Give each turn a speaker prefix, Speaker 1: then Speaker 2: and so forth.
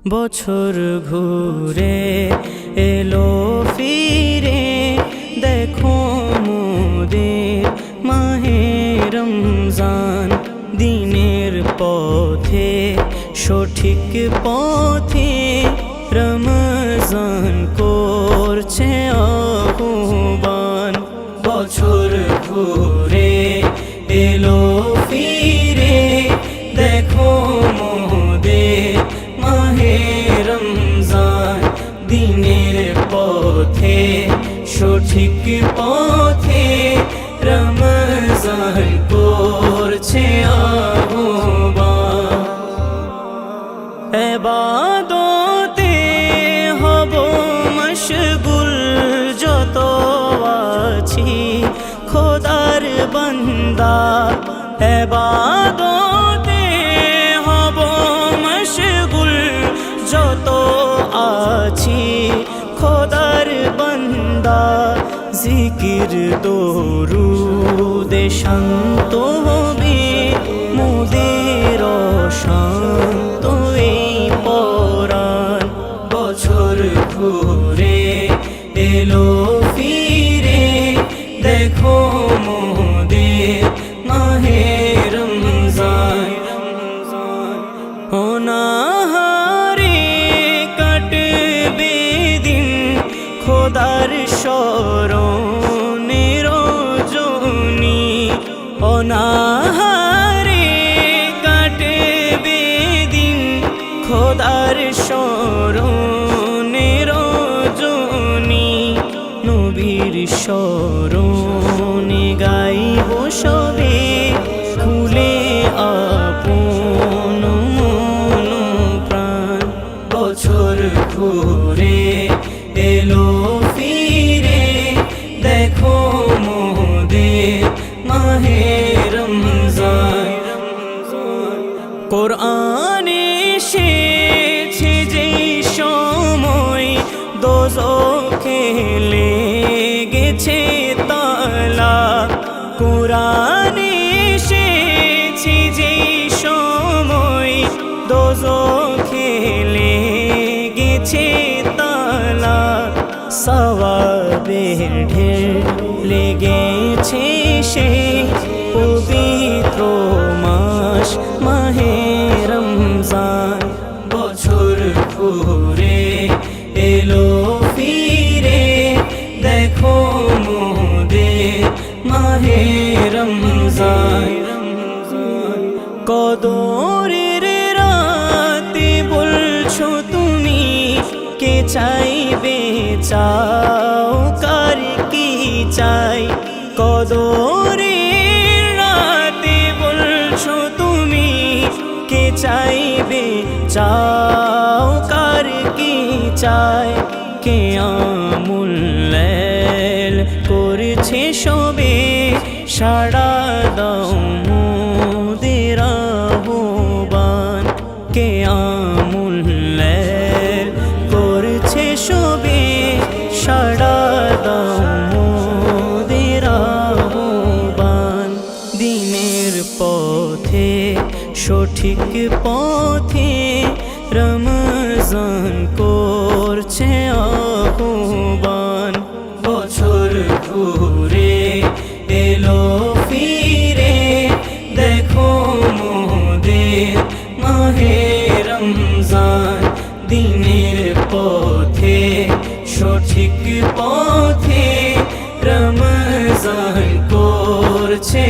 Speaker 1: বছর ঘুরে এলো ফিরে, দেখো মোদের মাহে রমজান। দিনের পথে সঠিক পথে রমজান করছে আহ্বান। বছর ঘুরে এলো ফিরে, দেখো মোদের মাহে রমজান। দিনের পথে সঠিক পথে রমজান করছে আহ্বান। ইবাদতে হব মশগুল, যত আছি খোদার বান্দা। ইবাদতে হব মশগুল, যত আছি খোদার বান্দা। জিকির দরুদে শান্ত হবে মোদের শান্ত এই পরাণ। বছর ঘুরে এলো ফিরে, দেখো মোদের মাহে রমজান। অনাহারে কাটবে দিন খোদার শরণে রজনী। অনাহারে কাটবে দিন খোদার শরণে রজনী। নবীর শরণে গাইব সবে খুলে আপন মন প্রাণ। বছর ঘুরে এলো ফিরে, দেখো মোদের মাহে রমজান। কোরআনে এসেছে যেই সময় দোজখে লেগেছে তালা। কোরআনে এসেছে যেই সময় দোজখে লেগেছে তালা। সওয়াবের ঢের লেগেছে সে পবিত্র মাস মাহে রমজান। বছর ঘুরে এলো ফিরে, দেখো মোদের মাহে রমজান। কদরের রাতে বলছো তুমি, কে চাইবে চাও কার কি চাই। কদরের রাতে বলছো তুমি, কে চাইবে চাও কার কি চাই। কে আমুল লাইল করছে সবে, সাড়া দাও মোদের আহ্বান। কে আমুল লাইল করছে সবে, সাড়া দাও মোদের আহ্বান। দিনের পথে সঠিক পথে রমজান করছে আহ্বান। বছর ঘুরে এলো ফিরে, দেখো মোদের মাহে রমজান। দিনের পথে সঠিক পথে রমজান করছে